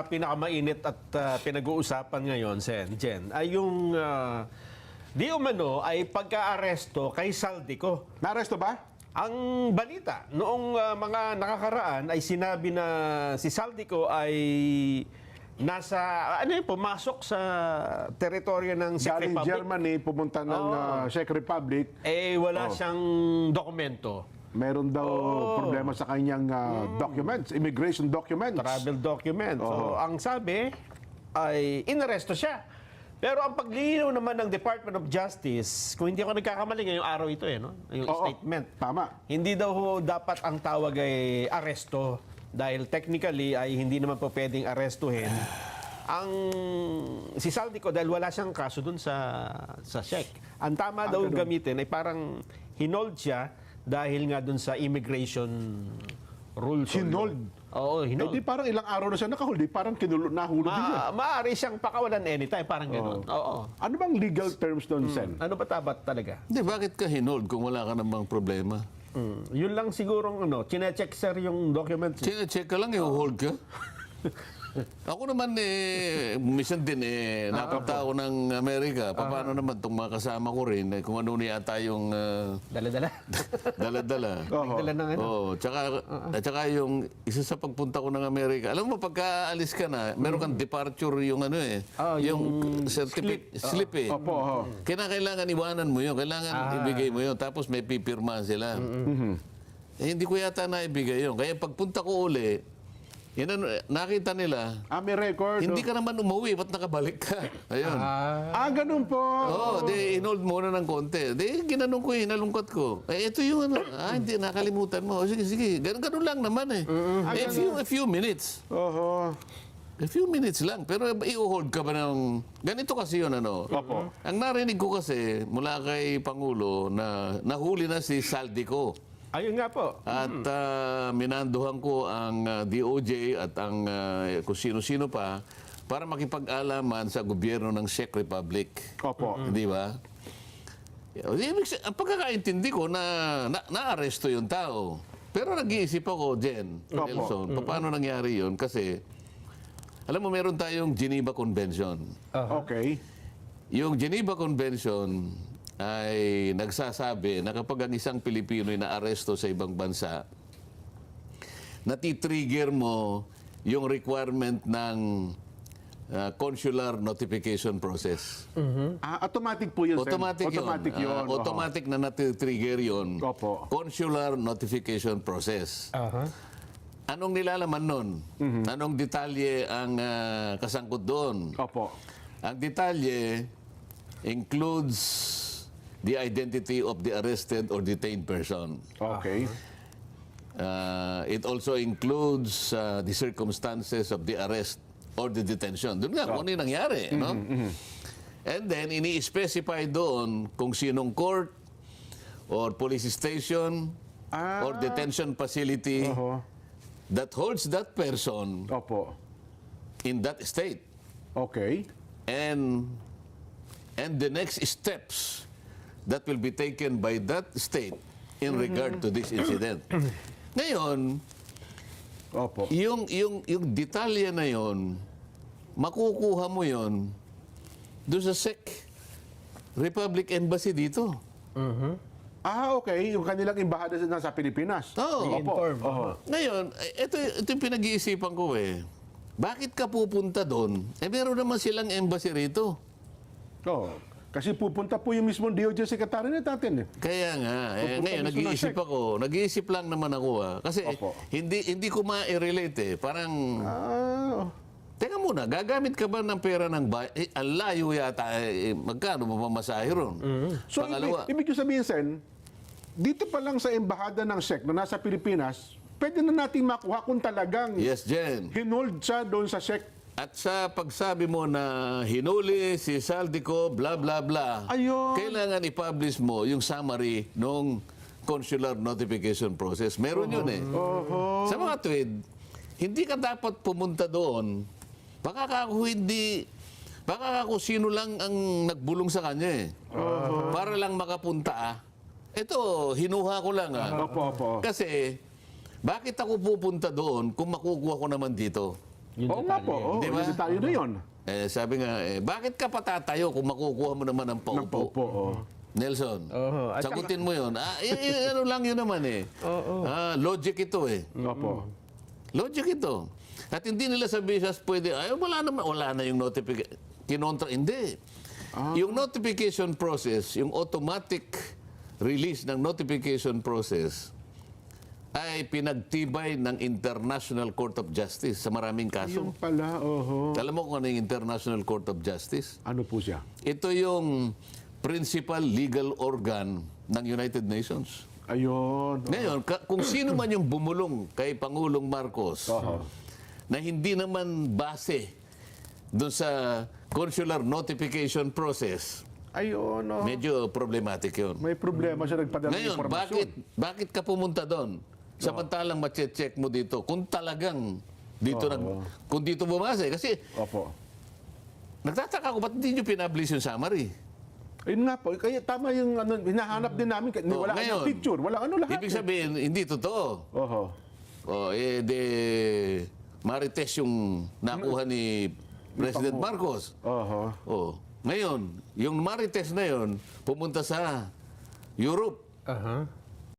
pinakamainit at pinag-uusapan ngayon, Jen, ay yung di umano ay pagka-aresto kay Saldico. Naaresto ba? Ang balita, noong mga nakakaraan ay sinabi na si Saldico ay nasa, pumasok sa teritoryo ng Czech Galing Republic. Germany, pumunta ng Czech Republic. Wala siyang dokumento. Meron daw problema sa kanyang documents, immigration documents. Travel document. So, ang sabi ay inaresto siya. Pero ang paglilinaw naman ng Department of Justice, kung hindi ako nagkakamali ngayong araw ito no? Yung statement. Tama. Hindi daw dapat ang tawag ay aresto dahil technically ay hindi naman po pwedeng arestuhin ang si Saldico dahil wala siyang kaso dun sa Czech. Ang tama daw gamitin ay parang hinold siya dahil nga dun sa immigration rules. Hinold? Oo, Eh hinold. di parang ilang araw na siya nakahuli, parang nahulog din niya. Maaari siyang pakawalan anytime, parang gano'n. Oo. Ano bang legal terms doon, Sen? Ano ba tabat talaga? Hindi, bakit ka hinold kung wala ka namang problema? Yun lang sigurong chinecheck sir yung documents. Check ka lang, i-hold ka. Ako naman minsan din napunta ako ng Amerika. Paano naman itong mga kasama ko rin, kung ano yata yung Dala-dala. dala-dala. Dala ng ano. Oo, tsaka yung isa sa pagpunta ko ng Amerika, alam mo, pagka-alis ka na, meron kang departure yung yung certificate, slip eh. Opo. Kailangan iwanan mo yun, kailangan ibigay mo yun, tapos may pipirma sila. Hindi ko yata naibigay yun. Kaya pagpunta ko uli, nakita nila, May record. hindi ka naman umuwi, ba't nakabalik ka? Ayun. Ganun po. Oo, inold muna ng konti. Ginanong ko hinalungkot ko. Ito yung hindi, nakalimutan mo. Sige. Ganun lang naman eh. A few minutes. Oho. A few minutes lang. Pero i-hold ka ba ng... Ganito kasi yun, Opo. Ang narinig ko kasi mula kay Pangulo na nahuli na si Saldico. Ayun nga po. At minanduhan ko ang DOJ at ang kung sino-sino pa para makipag-alaman sa gobyerno ng Czech Republic. Opo. Di ba? Ang pagkakaintindi ko na-aresto yung tao. Pero nag-iisip ako, Jen, Nelson, paano nangyari yun? Kasi, alam mo, meron tayong Geneva Convention. Okay. Yung Geneva Convention ay nagsasabi na kapag ang isang Pilipino ay naaresto sa ibang bansa, natitrigger mo yung requirement ng consular notification process. Automatic po yun, Sen. Automatic yun. Automatic yun. Automatic na natitrigger yun. Opo. Consular notification process. Anong nilalaman nun? Anong detalye ang kasangkot doon? Opo. Ang detalye includes the identity of the arrested or detained person. Okay. It also includes the circumstances of the arrest or the detention. Doon nga, kung ano yung nangyari. No? And then, ini-specify doon kung sinong court or police station or detention facility that holds that person Opo. in that state. Okay. And the next steps that will be taken by that state in regard to this incident. Ngayon, Opo. yung detalye na yon, makukuha mo yon doon sa Czech Republic Embassy dito. Okay. Yung kanilang embahada sa Pilipinas. Oo. I-inform. Ngayon, ito yung pinag-iisipan ko eh. Bakit ka pupunta doon? Meron naman silang embassy rito. Kasi pupunta po yung mismong DOJ Secretary natin. Kaya nga, Pupunta ngayon mismo ng nag-iisip Czech. ako. Nag-iisip lang naman ako kasi Opo. hindi ko ma-relate eh. Parang teka muna, gagamit ka ba ng pera ng ang layo yata, magkano mapamasahe ron? So, Pangalawa, ibig ko sabihin, Sen, dito pa lang sa embahada ng Czech na nasa Pilipinas, pwede na nating makuha kung talagang yes, Jen. hinold siya doon sa Czech. At sa pagsabi mo na hinuli si Saldico, bla bla bla, Ayun. kailangan i-publish mo yung summary ng consular notification process. Meron yun eh. Sa mga tweet, hindi ka dapat pumunta doon. Baka ako sino lang ang nagbulong sa kanya eh. Para lang makapunta. Ito, hinuha ko lang Opo. Kasi, bakit ako pupunta doon kung makukuha ko naman dito? Yung Oo nga detalye. po, Di ba? yung detalye na yun. Sabi nga, bakit ka patatayo kung makukuha mo naman ng Ng paupo? paupo, oh. Nelson, Oo. At sagutin mo yun. Ano lang yun naman eh. Logic ito eh. Opo. Logic ito. At hindi nila sabihin sa pwede, wala na yung notification. Kinontra, hindi. Yung notification process, yung automatic release ng notification process, ay pinagtibay ng International Court of Justice sa maraming kaso. Yung pala, oho. Alam mo kung ano yung International Court of Justice? Ano po siya? Ito yung principal legal organ ng United Nations. Ayun. Ngayon, kung sino man yung bumulong kay Pangulong Marcos na hindi naman base doon sa consular notification process, Ayun, oh. medyo problematic yun. May problema siya nagpadala ng Ngayon, informasyon. bakit ka pumunta doon? Samantalang ma-check mo dito kung talagang dito kung dito bumase. Kasi Opo. nagtataka ko, ba't hindi nyo pinablis yung summary? Ayun nga po, kaya tama yung ano, hinahanap din namin. Wala ngayon, kang picture, wala ano lahat. Ibig sabihin, hindi totoo. Oho. Marites yung nakuha ni President Marcos. Oho. Ngayon, yung Marites na yon pumunta sa Europe. Aha.